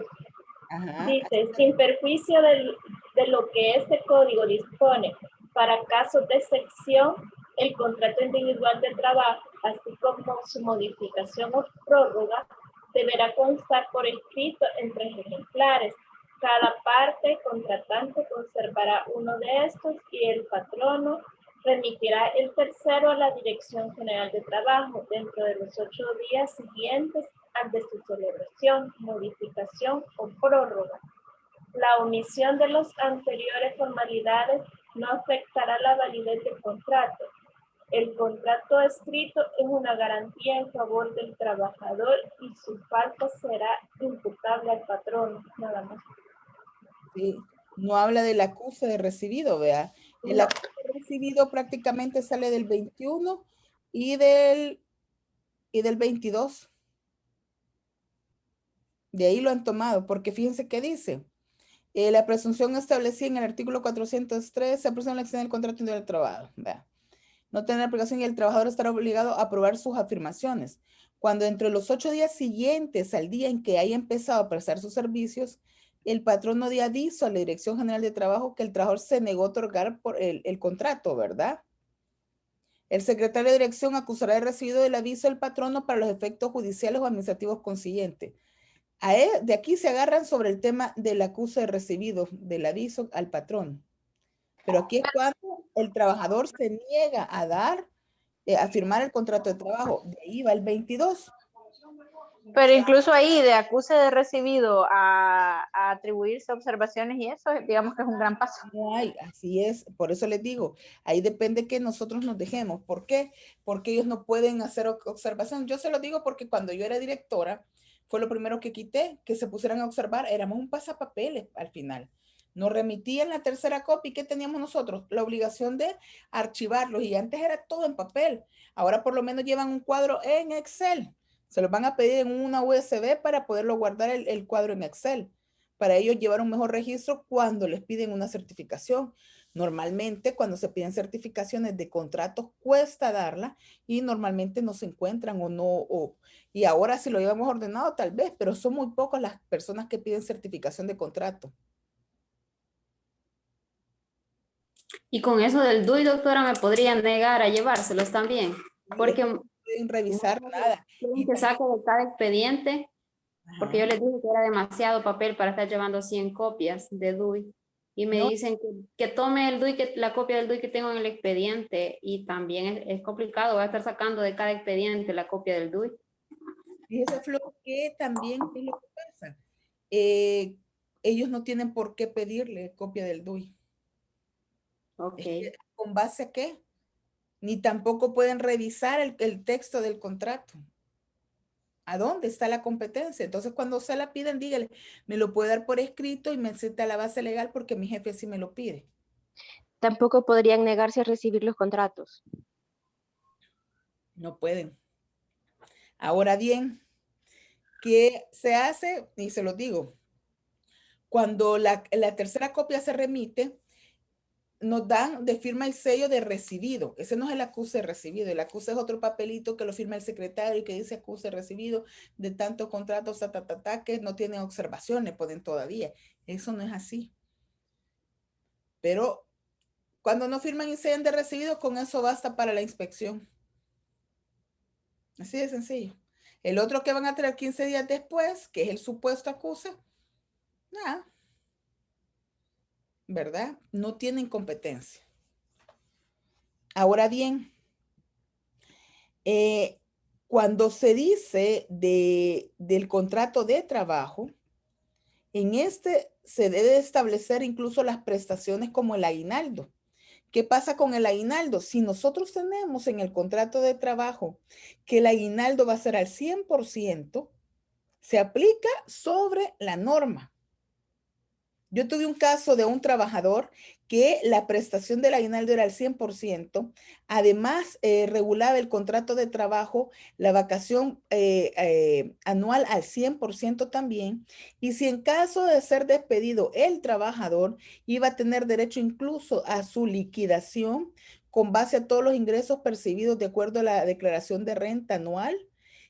Ajá. Dice, sin perjuicio de lo que este código dispone para casos de excepción, el contrato individual de trabajo, así como su modificación o prórroga, deberá constar por escrito en 3 ejemplares. Cada parte contratante conservará uno de estos y el patrono remitirá el tercero a la Dirección General de Trabajo dentro de los 8 días siguientes al de su celebración, modificación o prórroga. La omisión de las anteriores formalidades no afectará la validez del contrato. El contrato escrito es una garantía en favor del trabajador y su falta será imputable al patrón, nada más. Sí. No habla del acuse de recibido, vea. El acuse de recibido prácticamente sale del 21 y del 22. De ahí lo han tomado, porque fíjense qué dice. La presunción establecida en el artículo 403 se presume la existencia del contrato individual de trabajo. Vea. No tener aplicación y el trabajador estará obligado a aprobar sus afirmaciones. Cuando entre los 8 días siguientes al día en que haya empezado a prestar sus servicios, el patrón no dio aviso a la Dirección General de Trabajo que el trabajador se negó a otorgar por el contrato, ¿verdad? El secretario de dirección acusará de recibido del aviso del patrono para los efectos judiciales o administrativos consiguientes. De aquí se agarran sobre el tema del acuse de recibido del aviso al patrón. Pero aquí es cuando el trabajador se niega a firmar el contrato de trabajo. De ahí va el 22. Pero incluso ahí, de acuse de recibido a atribuirse observaciones y eso, digamos que es un gran paso. No hay, así es. Por eso les digo, ahí depende que nosotros nos dejemos. ¿Por qué? Porque ellos no pueden hacer observación. Yo se lo digo porque cuando yo era directora, fue lo primero que quité, que se pusieran a observar. Éramos un pasapapeles al final. Nos remitían la tercera copia. ¿Y qué teníamos nosotros? La obligación de archivarlos. Y antes era todo en papel. Ahora por lo menos llevan un cuadro en Excel. Se los van a pedir en una USB para poderlo guardar el cuadro en Excel. Para ellos llevar un mejor registro cuando les piden una certificación. Normalmente cuando se piden certificaciones de contratos cuesta darla y normalmente no se encuentran o no, y ahora si lo llevamos ordenado tal vez, pero son muy pocas las personas que piden certificación de contrato. Y con eso del DUI, doctora, me podrían negar a llevárselos también. Porque No pueden revisar nada. quieren que saque de cada expediente, porque yo Ajá. les dije que era demasiado papel para estar llevando 100 copias de DUI. Y me No. dicen que tome el DUI, la copia del DUI que tengo en el expediente. Y también es complicado, voy a estar sacando de cada expediente la copia del DUI. Fíjese, Flor, que también es lo que pasa. Ellos no tienen por qué pedirle copia del DUI. Ok. Es que, ¿con base a qué? Ni tampoco pueden revisar el texto del contrato. ¿A dónde está la competencia? Entonces, cuando se la piden, dígale, me lo puede dar por escrito y me cita la base legal porque mi jefe sí me lo pide. Tampoco podrían negarse a recibir los contratos. No pueden. Ahora bien, ¿qué se hace? Y se lo digo. Cuando la tercera copia se remite, nos dan de firma y sello de recibido. Ese no es el acuse de recibido. El acuse es otro papelito que lo firma el secretario y que dice acuse recibido de tantos contratos, que no tienen observaciones, pueden todavía. Eso no es así. Pero cuando no firman y sellan de recibido, con eso basta para la inspección. Así de sencillo. El otro que van a traer 15 días después, que es el supuesto acuse, nada. ¿Verdad? No tienen competencia. Ahora bien, cuando se dice del contrato de trabajo, en este se debe establecer incluso las prestaciones como el aguinaldo. ¿Qué pasa con el aguinaldo? Si nosotros tenemos en el contrato de trabajo que el aguinaldo va a ser al 100%, se aplica sobre la norma. Yo tuve un caso de un trabajador que la prestación del aguinaldo era al 100%, además regulaba el contrato de trabajo, la vacación anual al 100% también, y si en caso de ser despedido el trabajador iba a tener derecho incluso a su liquidación con base a todos los ingresos percibidos de acuerdo a la declaración de renta anual,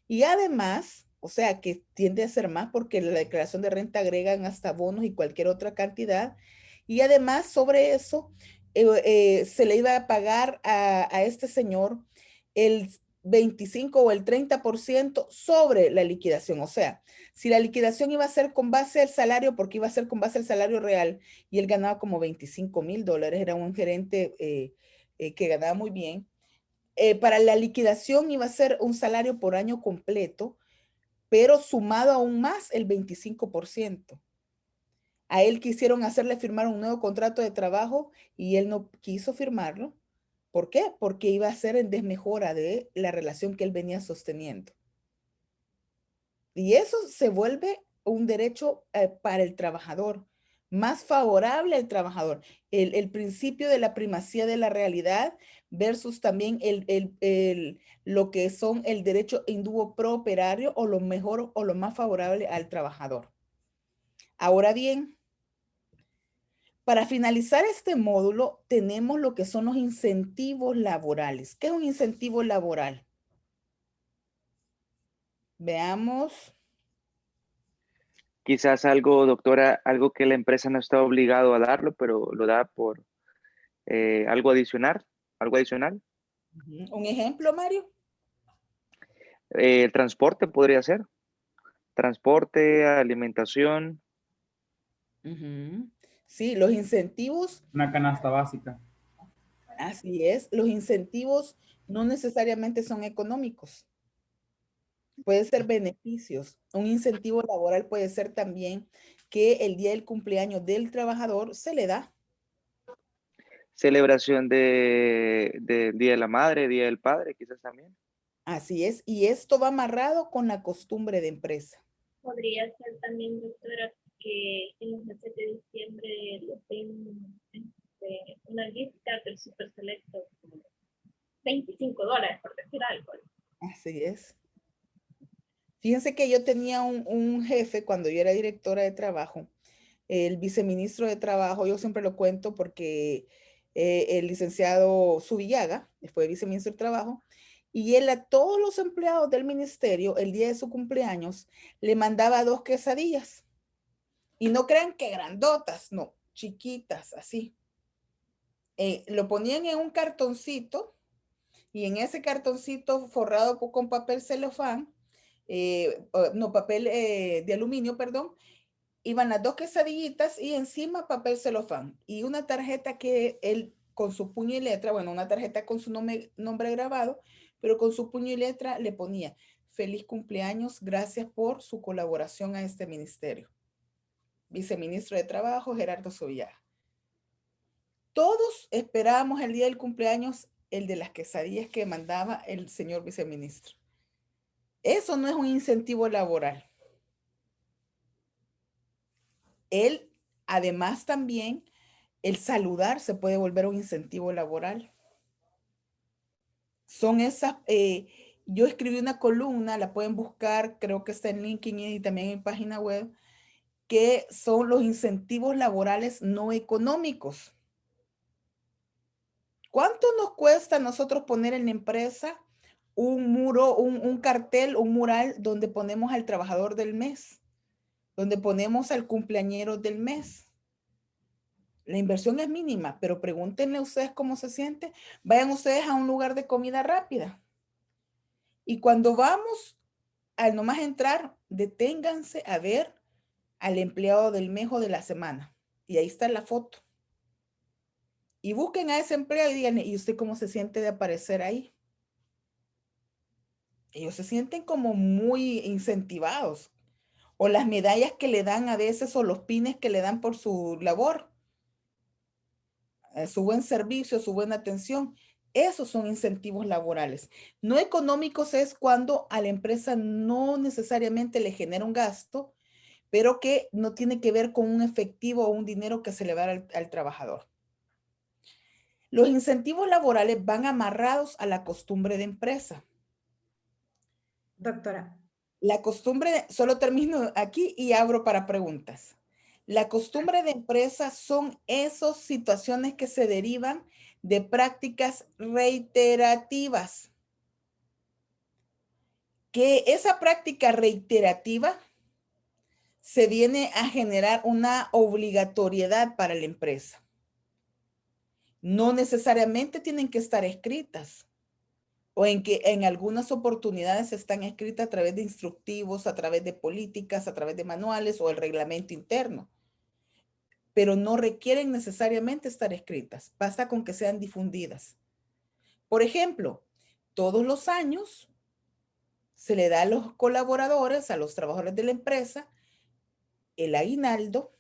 y además, o sea, que tiende a ser más porque la declaración de renta agregan hasta bonos y cualquier otra cantidad. Y además, sobre eso, se le iba a pagar a este señor el 25 o el 30% sobre la liquidación. O sea, si la liquidación iba a ser con base al salario, porque iba a ser con base al salario real, y él ganaba como $25,000, era un gerente que ganaba muy bien. Para la liquidación iba a ser un salario por año completo, pero sumado aún más el 25%. A él quisieron hacerle firmar un nuevo contrato de trabajo y él no quiso firmarlo. ¿Por qué? Porque iba a ser en desmejora de la relación que él venía sosteniendo. Y eso se vuelve un derecho para el trabajador, más favorable al trabajador. El principio de la primacía de la realidad versus también lo que son el derecho indúo pro operario o lo mejor o lo más favorable al trabajador. Ahora bien, para finalizar este módulo, tenemos lo que son los incentivos laborales. ¿Qué es un incentivo laboral? Veamos. Quizás algo, doctora, algo que la empresa no está obligado a darlo, pero lo da por algo adicional, algo adicional. ¿Un ejemplo, Mario? El transporte podría ser. Transporte, alimentación. Sí, los incentivos. Una canasta básica. Así es, los incentivos no necesariamente son económicos. Puede ser beneficios. Un incentivo laboral puede ser también que el día del cumpleaños del trabajador se le da. Celebración de Día de la Madre, Día del Padre, quizás también. Así es, y esto va amarrado con la costumbre de empresa. Podría ser también, doctora, que en los meses de diciembre les den una gift card del Super Selecto, $25, por decir algo. Así es. Fíjense que yo tenía un jefe cuando yo era directora de trabajo, el viceministro de trabajo, yo siempre lo cuento porque el licenciado Subillaga fue viceministro de trabajo, y él a todos los empleados del ministerio, el día de su cumpleaños, le mandaba 2 quesadillas. Y no crean que grandotas, no, chiquitas, así. lo ponían en un cartoncito y en ese cartoncito forrado con papel celofán, no, papel de aluminio, perdón, iban las 2 quesadillitas y encima papel celofán y una tarjeta que él con su puño y letra, bueno, una tarjeta con su nombre grabado, pero con su puño y letra le ponía: feliz cumpleaños, gracias por su colaboración a este ministerio. Viceministro de Trabajo, Gerardo Sobillaga. Todos esperábamos el día del cumpleaños, el de las quesadillas que mandaba el señor viceministro. Eso no es un incentivo laboral. Él, además también, el saludar se puede volver un incentivo laboral. Son esas, yo escribí una columna, la pueden buscar, creo que está en LinkedIn y también en página web, que son los incentivos laborales no económicos. ¿Cuánto nos cuesta a nosotros poner en la empresa un muro, un cartel, un mural donde ponemos al trabajador del mes, donde ponemos al cumpleañero del mes? La inversión es mínima, pero pregúntenle a ustedes cómo se siente. Vayan ustedes a un lugar de comida rápida. Y cuando vamos, al nomás entrar, deténganse a ver al empleado del mes o de la semana. Y ahí está la foto. Y busquen a ese empleado y díganle: ¿y usted cómo se siente de aparecer ahí? Ellos se sienten como muy incentivados. O las medallas que le dan a veces, o los pines que le dan por su labor, su buen servicio, su buena atención. Esos son incentivos laborales. No económicos es cuando a la empresa no necesariamente le genera un gasto, pero que no tiene que ver con un efectivo o un dinero que se le va al trabajador. Los incentivos laborales van amarrados a la costumbre de empresa. Doctora. La costumbre, solo termino aquí y abro para preguntas. La costumbre de empresa son esas situaciones que se derivan de prácticas reiterativas. Que esa práctica reiterativa se viene a generar una obligatoriedad para la empresa. No necesariamente tienen que estar escritas, o en que en algunas oportunidades están escritas a través de instructivos, a través de políticas, a través de manuales o el reglamento interno, pero no requieren necesariamente estar escritas, basta con que sean difundidas. Por ejemplo, todos los años se le da a los colaboradores, a los trabajadores de la empresa, el aguinaldo,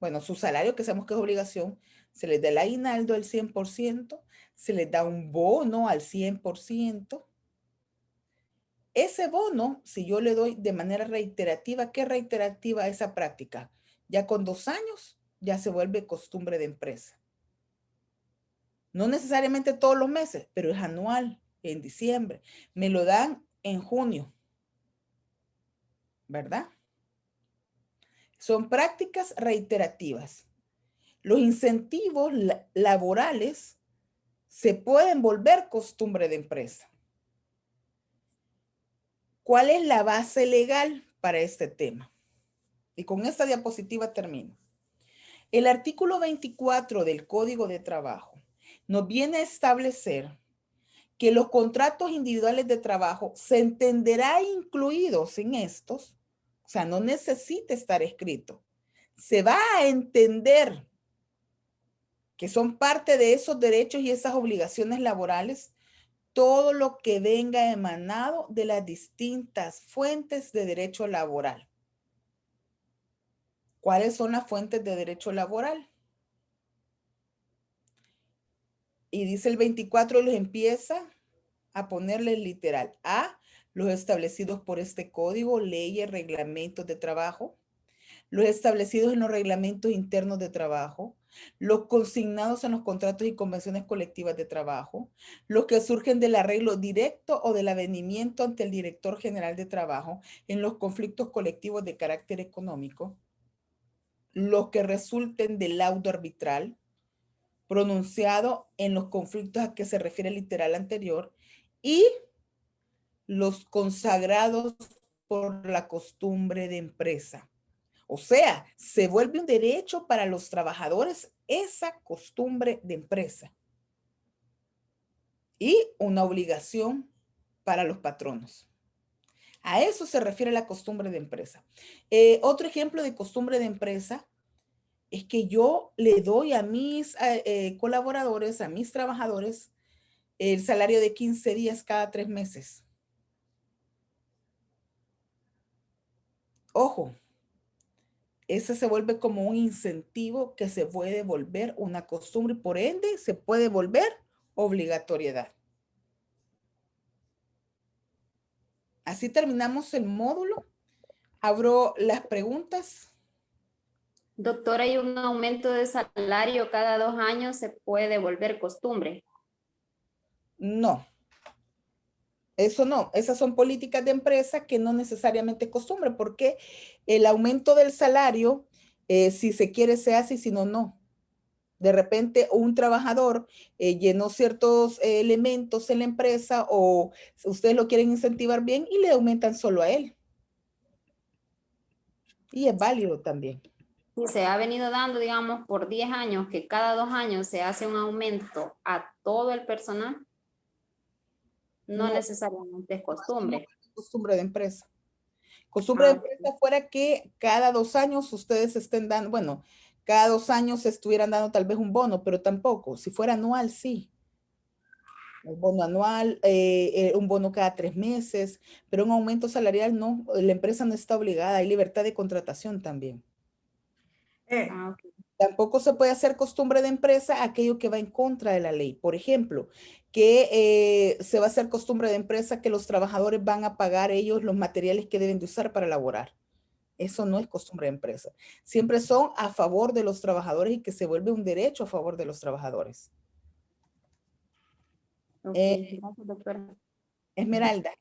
bueno, su salario, que sabemos que es obligación, se les da el aguinaldo al 100%, se les da un bono al 100%. Ese bono, si yo le doy de manera reiterativa, ¿qué reiterativa esa práctica? Ya con 2 años, ya se vuelve costumbre de empresa. No necesariamente todos los meses, pero es anual, en diciembre. Me lo dan en junio, ¿verdad? Son prácticas reiterativas. Los incentivos laborales se pueden volver costumbre de empresa. ¿Cuál es la base legal para este tema? Y con esta diapositiva termino. El artículo 24 del Código de Trabajo nos viene a establecer que los contratos individuales de trabajo se entenderá incluidos en estos, o sea, no necesita estar escrito. Se va a entender que son parte de esos derechos y esas obligaciones laborales todo lo que venga emanado de las distintas fuentes de derecho laboral. ¿Cuáles son las fuentes de derecho laboral? Y dice el 24, los empieza a ponerle literal. A, los establecidos por este código, leyes, reglamentos de trabajo, los establecidos en los reglamentos internos de trabajo, los consignados en los contratos y convenciones colectivas de trabajo, los que surgen del arreglo directo o del avenimiento ante el director general de trabajo en los conflictos colectivos de carácter económico, los que resulten del laudo arbitral pronunciado en los conflictos a que se refiere el literal anterior y los consagrados por la costumbre de empresa. O sea, se vuelve un derecho para los trabajadores esa costumbre de empresa y una obligación para los patronos. A eso se refiere la costumbre de empresa. Otro ejemplo de costumbre de empresa es que yo le doy a mis colaboradores, a mis trabajadores, el salario de 15 días cada 3 meses. Ojo, ese se vuelve como un incentivo que se puede volver una costumbre y por ende se puede volver obligatoriedad. Así terminamos el módulo. Abro las preguntas. Doctora, ¿hay un aumento de salario cada 2 años se puede volver costumbre? No. Eso no, esas son políticas de empresa que no necesariamente es costumbre, porque el aumento del salario, si se quiere, se hace y si no, no. De repente un trabajador llenó ciertos elementos en la empresa o ustedes lo quieren incentivar bien y le aumentan solo a él. Y es válido también. Y se ha venido dando, digamos, por 10 años, que cada 2 años se hace un aumento a todo el personal. No, No. necesariamente es costumbre. No es costumbre de empresa. Costumbre de empresa fuera que cada 2 años ustedes estén dando, bueno, cada 2 años estuvieran dando tal vez un bono, pero tampoco. Si fuera anual, sí. El bono anual, un bono cada 3 meses, pero un aumento salarial no. La empresa no está obligada, hay libertad de contratación también. Ok. Tampoco se puede hacer costumbre de empresa aquello que va en contra de la ley. Por ejemplo, que se va a hacer costumbre de empresa que los trabajadores van a pagar ellos los materiales que deben de usar para laborar. Eso no es costumbre de empresa. Siempre son a favor de los trabajadores y que se vuelve un derecho a favor de los trabajadores. Gracias, doctora. Esmeralda.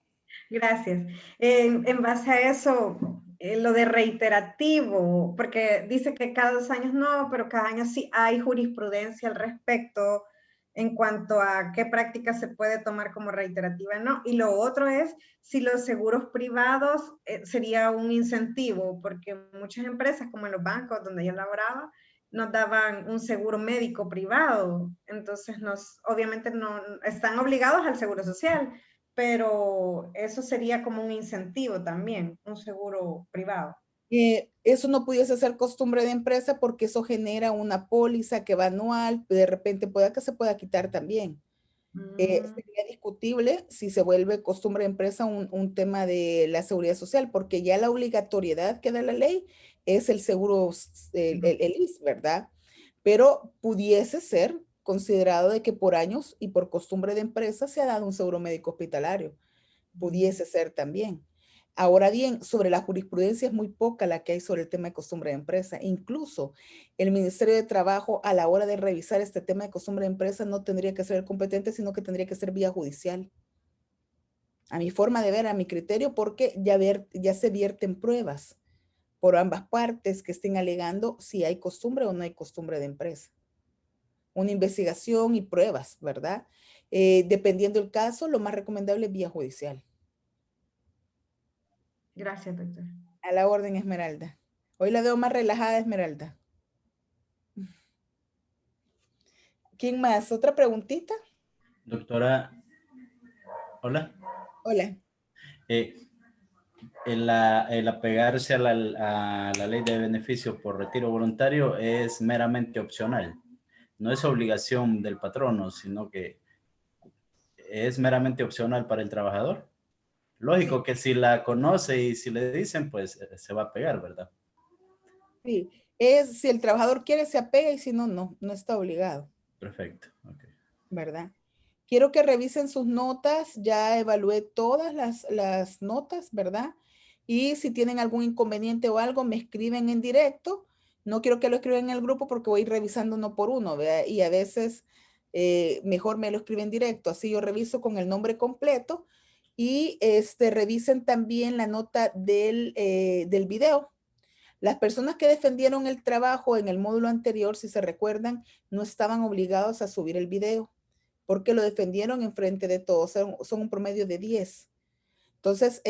Gracias. En base a eso, lo de reiterativo, porque dice que cada 2 años no, pero cada año sí hay jurisprudencia al respecto en cuanto a qué práctica se puede tomar como reiterativa, ¿no? Y lo otro es si los seguros privados sería un incentivo, porque muchas empresas, como en los bancos donde yo laboraba, nos daban un seguro médico privado, entonces obviamente no están obligados al seguro social, pero eso sería como un incentivo también, un seguro privado. Eso no pudiese ser costumbre de empresa porque eso genera una póliza que va anual, de repente pueda que se pueda quitar también. Sería discutible si se vuelve costumbre de empresa un tema de la seguridad social, porque ya la obligatoriedad que da la ley es el seguro, el ISS, ¿verdad? Pero pudiese ser considerado de que por años y por costumbre de empresa se ha dado un seguro médico hospitalario. Pudiese ser también. Ahora bien, sobre la jurisprudencia es muy poca la que hay sobre el tema de costumbre de empresa. Incluso el Ministerio de Trabajo a la hora de revisar este tema de costumbre de empresa no tendría que ser competente, sino que tendría que ser vía judicial. A mi forma de ver, a mi criterio, porque ya se vierten pruebas por ambas partes que estén alegando si hay costumbre o no hay costumbre de empresa. Una investigación y pruebas, ¿verdad? Dependiendo del caso, lo más recomendable es vía judicial. Gracias, doctor. A la orden, Esmeralda. Hoy la veo más relajada, Esmeralda. ¿Quién más? ¿Otra preguntita? Doctora, hola. Hola. El apegarse a la ley de beneficio por retiro voluntario es meramente opcional. No es obligación del patrono, sino que es meramente opcional para el trabajador. Lógico que si la conoce y si le dicen, pues se va a pegar, ¿verdad? Sí, si el trabajador quiere se apega y si no, no está obligado. Perfecto, okay. ¿Verdad? Quiero que revisen sus notas, ya evalué todas las notas, ¿verdad? Y si tienen algún inconveniente o algo, me escriben en directo. No quiero que lo escriban en el grupo porque voy a ir revisando uno por uno, ¿verdad? Y a veces mejor me lo escriben directo, así yo reviso con el nombre completo. Y revisen también la nota del video. Las personas que defendieron el trabajo en el módulo anterior, si se recuerdan, no estaban obligados a subir el video, porque lo defendieron en frente de todos, son un promedio de 10. Entonces,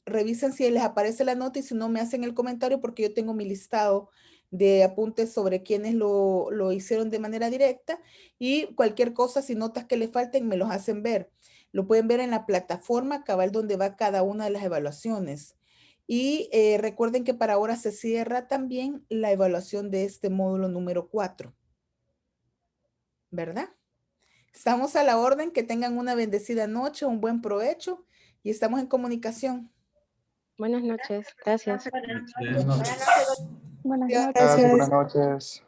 revisen si les aparece la nota y si no me hacen el comentario, porque yo tengo mi listado de apuntes sobre quienes lo hicieron de manera directa, y cualquier cosa, si notas que le falten, me los hacen ver. Lo pueden ver en la plataforma cabal donde va cada una de las evaluaciones. Y recuerden que para ahora se cierra también la evaluación de este módulo número 4. ¿Verdad? Estamos a la orden, que tengan una bendecida noche, un buen provecho y estamos en comunicación. Buenas noches, gracias. Buenas Buenas noches. noches. Buenas Gracias. noches. Buenas noches.